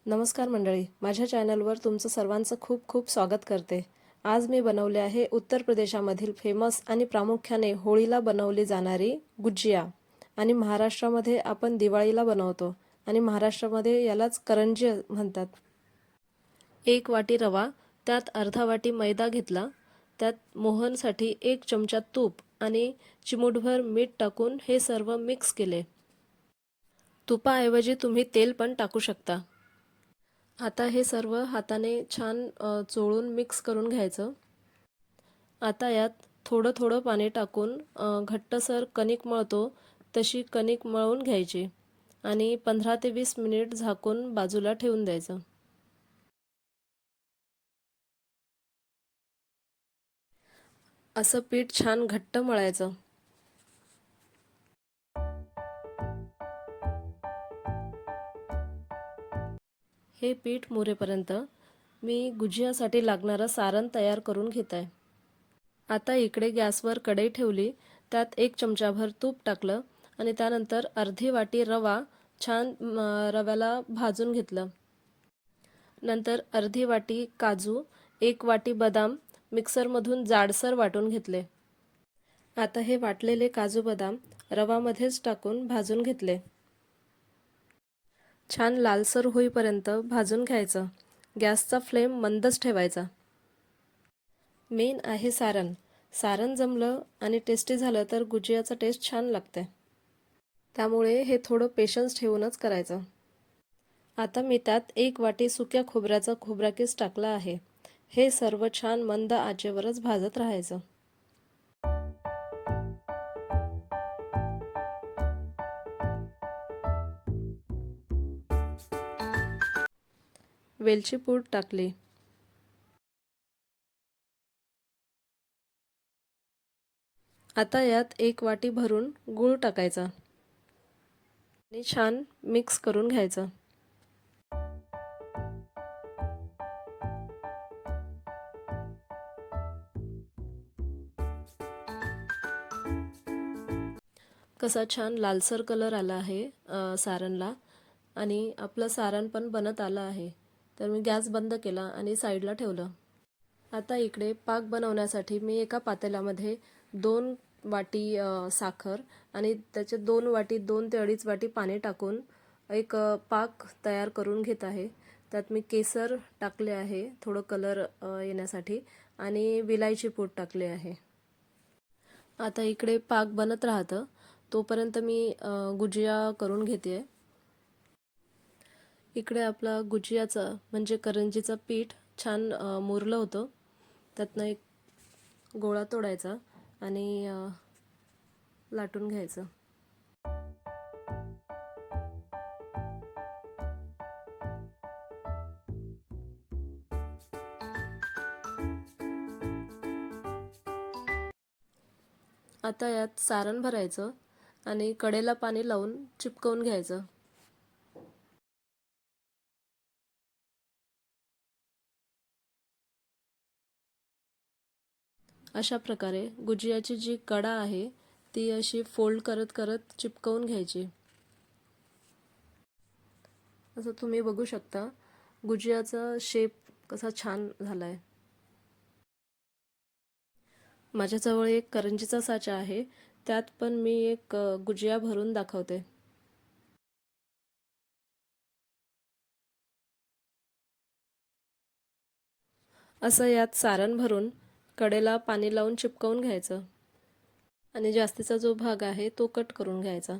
नमस्कार मंडळी, माझ्या चॅनलवर तुमचं सर्वांचं खूप खूप स्वागत करते। आज मी बनवले आहे उत्तर प्रदेशामधील फेमस आणि प्रामुख्याने होळीला बनवली जाणारी गुजिया। आणि महाराष्ट्रामध्ये आपण दिवाळीला बनवतो आणि महाराष्ट्रामध्ये यालाच करंजी म्हणतात। 1 वाटी रवा, त्यात अर्धा वाटी मैदा घेतला, त्यात मोहनसाठी 1 चमचा तूप आणि चिमूटभर मीठ टाकून हे सर्व मिक्स केले। तुपाऐवजी तुम्ही तेल पण टाकू शकता। आता हे सर्व हाताने छान चोळून मिक्स करून घ्यायचं। आता यात थोडं थोडं पाणी टाकून घट्टसर कणिक मळतो तशी कणिक मळून घ्यायची आणि 15 ते 20 मिनिट झाकून बाजूला ठेवून द्यायचं। असं पीठ छान घट्ट मळायचं। हे पीठ मुरेपर्यंत मी गुजियासाठी लागणारं सारण तयार करून घेत आहे। आता इकडे गॅसवर कढई ठेवली, त्यात 1 चमचाभर तूप टाकलं आणि त्यानंतर अर्धी वाटी रवा छान रव्याला भाजून घेतलं। नंतर अर्धी वाटी काजू, 1 वाटी बदाम मिक्सरमधून जाडसर वाटून घेतले। आता हे वाटलेले काजू बदाम रवामध्येच टाकून भाजून घेतले। छान लालसर होईपर्यंत भाजून घ्यायचं। गॅसचा फ्लेम मंदच ठेवायचा। मेन आहे सारण। सारण जमलं आणि टेस्टी झालं तर गुजियाचा टेस्ट छान लागते। त्यामुळे हे थोडं पेशन्स ठेवूनच करायचं। आता मी त्यात 1 वाटी सुक्या खोबऱ्याचा खोबराकीस टाकला आहे। हे सर्व छान मंद आचेवरच भाजत राहायचं। वेलची पूड टाकली। आता यात 1 वाटी भरून गूळ टाकायचा आणि छान मिक्स करून घ्यायचं। कसा छान लालसर कलर आला आहे सारणला आणि आपलं सारण पण बनत आलं आहे। तर मी गॅस बंद केला आणि साईडला ठेवलं। आता इकडे पाक बनवण्यासाठी मी एका पातेल्यामध्ये 2 वाटी साखर आणि त्याचे 2 वाटी 2 ते अडीच वाटी पाणी टाकून एक पाक तयार करून घेत आहे। त्यात मी केसर टाकले आहे थोडं कलर येण्यासाठी आणि विलायची पूड टाकली आहे। आता इकडे पाक बनत राहतं तोपर्यंत मी गुजिया करून घेते। इकडे आपला गुजियाचा म्हणजे करंजीचा पीठ छान मुरलं होतं। त्यातनं एक गोळा तोडायचा आणि लाटून घ्यायचं। आता यात सारण भरायचं आणि कडेला पाणी लावून चिपकवून घ्यायचं। अशा प्रकारे गुजियाची जी कडा आहे ती अशी फोल्ड करत करत चिपकवून घ्यायची। असं तुम्ही बघू शकता गुजियाचा शेप कसा छान झालाय। माझ्याजवळ एक करंजीचा साचा आहे, त्यात पण मी एक गुजिया भरून दाखवते। असं यात सारण भरून कडेला पाणी लावून चिपकवून घ्यायचं आणि जास्तीचा जो भाग आहे तो कट करून घ्यायचा।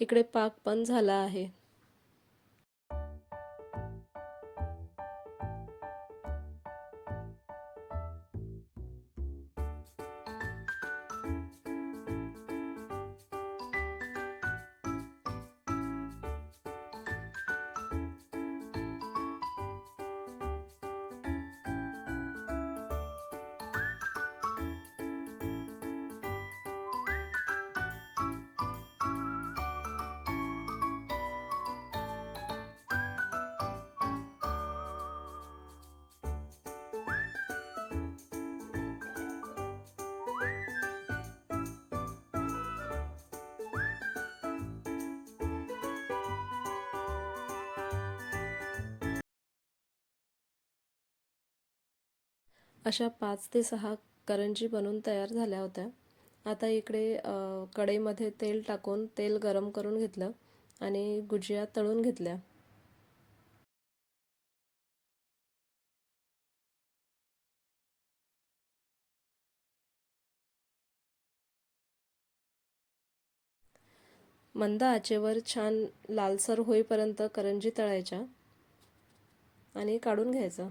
इकडे पाक पण झाला आहे। अशा 5 ते 6 करंजी बनवून तयार झाल्या होत्या. आता इकडे कढईमध्ये तेल टाकून तेल गरम करून घेतलं आणि गुजिया तळून घेतल्या. मंद आचेवर छान लालसर होईपर्यंत करंजी तळायच्या आणि काढून घ्यायचं.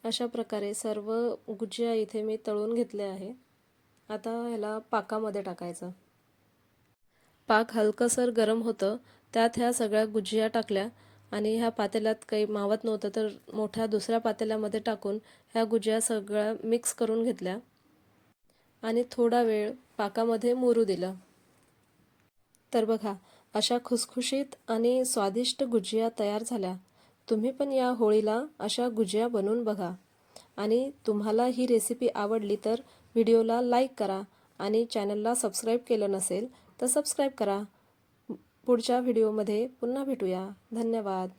अशा प्रकारे सर्व गुजिया इथे मी तळून घेतले आहे. आता ह्याला पाकामध्ये टाकायचं. पाक हलकसर गरम होतं, त्यात ह्या सगळ्या गुजिया टाकल्या आणि ह्या पातेल्यात काही मावत नव्हतं तर मोठ्या दुसऱ्या पातेल्यामध्ये टाकून ह्या गुजिया सगळ्या मिक्स करून घेतल्या आणि थोडा वेळ पाकामध्ये मुरू दिलं. तर बघा, अशा खुसखुशीत आणि स्वादिष्ट गुजिया तयार झाल्या. तुम्ही पण या होळीला अशा गुजिया बनवून बघा. आणि तुम्हाला ही रेसिपी आवडली तर व्हिडिओला लाईक करा आणि चॅनलला सबस्क्राईब केलं नसेल तर सबस्क्राईब करा. पुढच्या व्हिडिओमध्ये पुन्हा भेटूया. धन्यवाद.